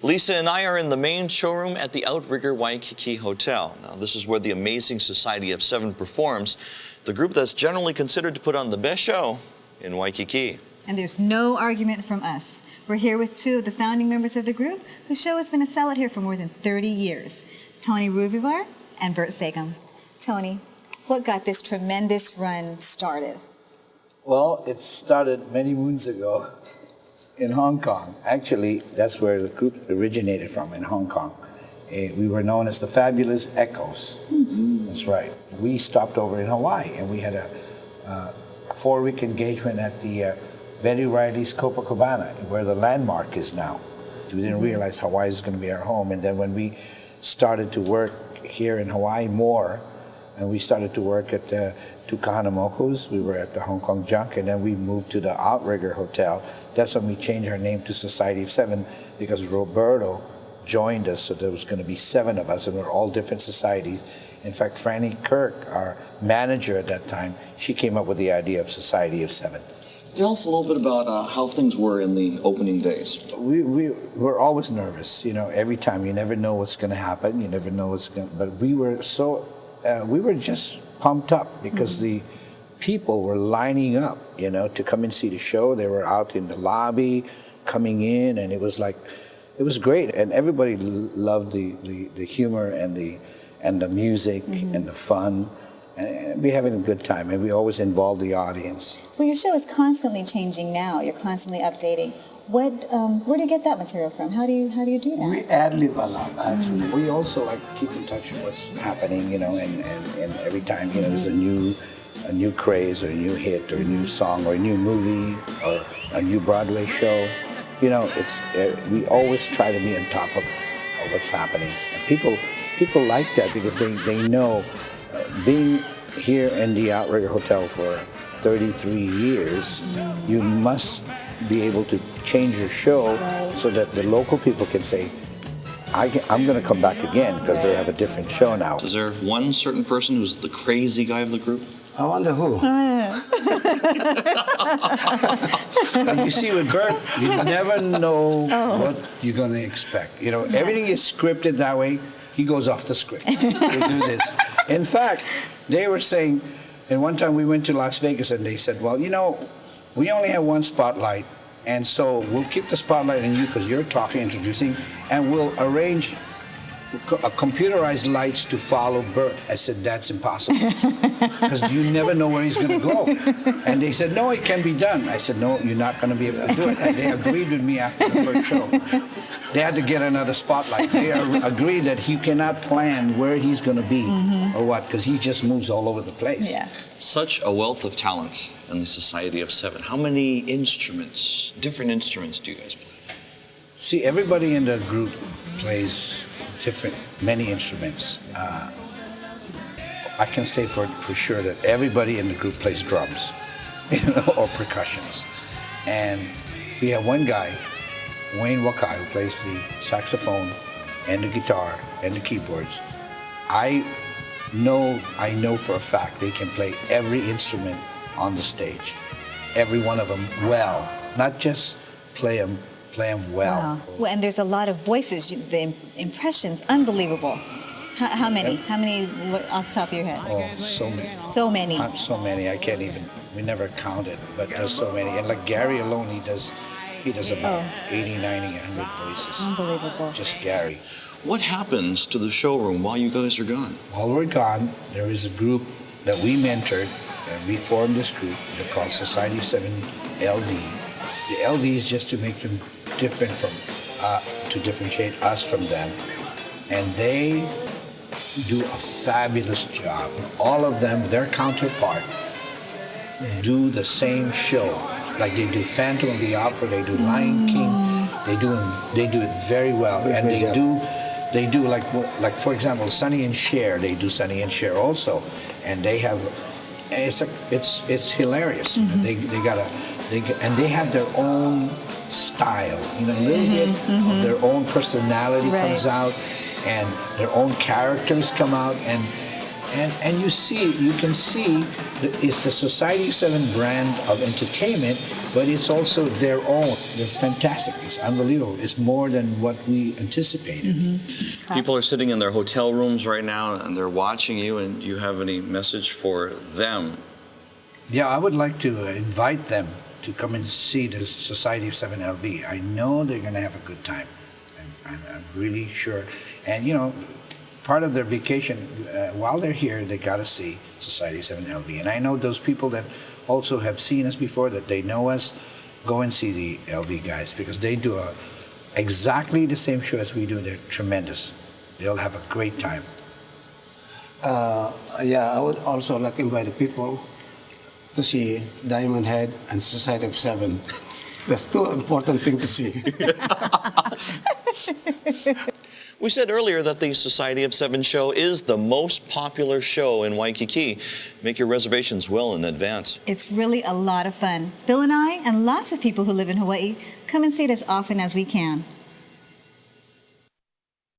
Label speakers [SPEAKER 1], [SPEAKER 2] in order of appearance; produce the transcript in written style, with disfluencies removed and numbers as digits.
[SPEAKER 1] Lisa and I are in the main showroom at the Outrigger Waikiki Hotel. Now, this is where the Amazing Society of Seven performs, the group that's generally considered to put on the best show in Waikiki.
[SPEAKER 2] And there's no argument from us. We're here with two of the founding members of the group, whose show has been a sellout here for more than 30 years, Tony Ruvivar and Bert Sagum. Tony, what got this tremendous run started?
[SPEAKER 3] Well, it started many moons ago in Hong Kong. Actually, that's where the group originated from, in Hong Kong. We were known as the Fabulous Echoes. Mm-hmm. That's right. We stopped over in Hawaii, and we had a 4-week engagement at the Betty Riley's Copacabana, where the landmark is now. We didn't realize Hawaii was going to be our home, and then when we started to work here in Hawaii more, and we started to work at the Tukahanamoku's, we were at the Hong Kong Junk, and then we moved to the Outrigger Hotel. That's when we changed our name to Society of Seven, because Roberto joined us, so there was going to be 7 of us, and we're all different societies. In fact, Franny Kirk, our manager at that time, she came up with the idea of Society of Seven.
[SPEAKER 4] Tell us a little bit about how things were in the opening days.
[SPEAKER 3] We were always nervous, you know, every time. You never know what's going to happen. You never know what's going to... But we were so... we were just pumped up because the people were lining up, you know, to come and see the show. They were out in the lobby, coming in, and it was like... It was great, and everybody loved the humor and the music and the fun. And we're having a good time, and we always involve the audience.
[SPEAKER 2] Well, your show is constantly changing now. You're constantly updating. Where do you get that material from? How do you do that?
[SPEAKER 3] We ad-lib a lot, actually. We also like keep in touch with what's happening, you know, and every time, you know, there's a new craze or a new hit or a new song or a new movie or a new Broadway show. You know, it's we always try to be on top of what's happening. And people like that because they know being here in the Outrigger Hotel for 33 years, you must be able to change your show so that the local people can say, I'm going to come back again because they have a different show now.
[SPEAKER 1] Is there one certain person who's the crazy guy of the group?
[SPEAKER 3] I wonder who. You see, with Bert, you never know what you're going to expect. You know, everything is scripted that way. He goes off the script. We do this. In fact, they were saying, and one time we went to Las Vegas and they said, well, you know, we only have one spotlight, and so we'll keep the spotlight on you because you're talking, introducing, and we'll arrange computerized lights to follow Bert. I said, that's impossible because you never know where he's going to go. And they said, no, it can be done. I said, no, you're not going to be able to do it. And they agreed with me after the first show. They had to get another spotlight. They agreed that he cannot plan where he's going to be or what, because he just moves all over the place.
[SPEAKER 2] Yeah.
[SPEAKER 1] Such a wealth of talent in the Society of Seven. How many instruments, different instruments do you guys play?
[SPEAKER 3] See, everybody in the group plays many instruments. I can say for sure that everybody in the group plays drums, you know, or percussions. And we have one guy, Wayne Wakai, who plays the saxophone and the guitar and the keyboards. I know for a fact they can play every instrument on the stage, every one of them well, not just play them well.
[SPEAKER 2] Wow. Well, and there's a lot of voices. The impressions, unbelievable. How many? How many off the top of your head?
[SPEAKER 3] Oh, so many.
[SPEAKER 2] So many.
[SPEAKER 3] So many. I can't even. We never counted, but there's so many. And like Gary alone, he does about 80, 90, 100 voices.
[SPEAKER 2] Unbelievable.
[SPEAKER 3] Just Gary.
[SPEAKER 1] What happens to the showroom while you guys are gone?
[SPEAKER 3] While we're gone, there is a group that we mentored, and we formed this group. They're called Society of Seven LV. The LV is just to make them different from, to differentiate us from them. And they do a fabulous job. All of them, their counterpart, do the same show. Like they do Phantom of the Opera, they do Lion King. They do it very well, and they do like for example, Sonny and Cher. They do Sonny and Cher also, and they have it's hilarious. They have their own style, you know, a little bit of their own personality comes out, and their own characters come out, and you can see it's the Society of Seven brand of entertainment but it's also their own. They're fantastic. It's unbelievable. It's more than what we anticipated.
[SPEAKER 1] People are sitting in their hotel rooms right now and they're watching you, and do you have any message for them?
[SPEAKER 3] Yeah, I would like to invite them to come and see the Society of 7LB. I know they're going to have a good time. I'm really sure. And, you know, part of their vacation, while they're here, they got to see Society 7LB. And I know those people that also have seen us before, that they know us, go and see the LV guys, because they do exactly the same show as we do. They're tremendous. They'll have a great time.
[SPEAKER 5] Yeah, I would also like to invite the people to see Diamond Head and Society of Seven. That's two important things to see.
[SPEAKER 1] We said earlier that the Society of Seven show is the most popular show in Waikiki. Make your reservations well in advance.
[SPEAKER 2] It's really a lot of fun. Bill and I, and lots of people who live in Hawaii, come and see it as often as we can.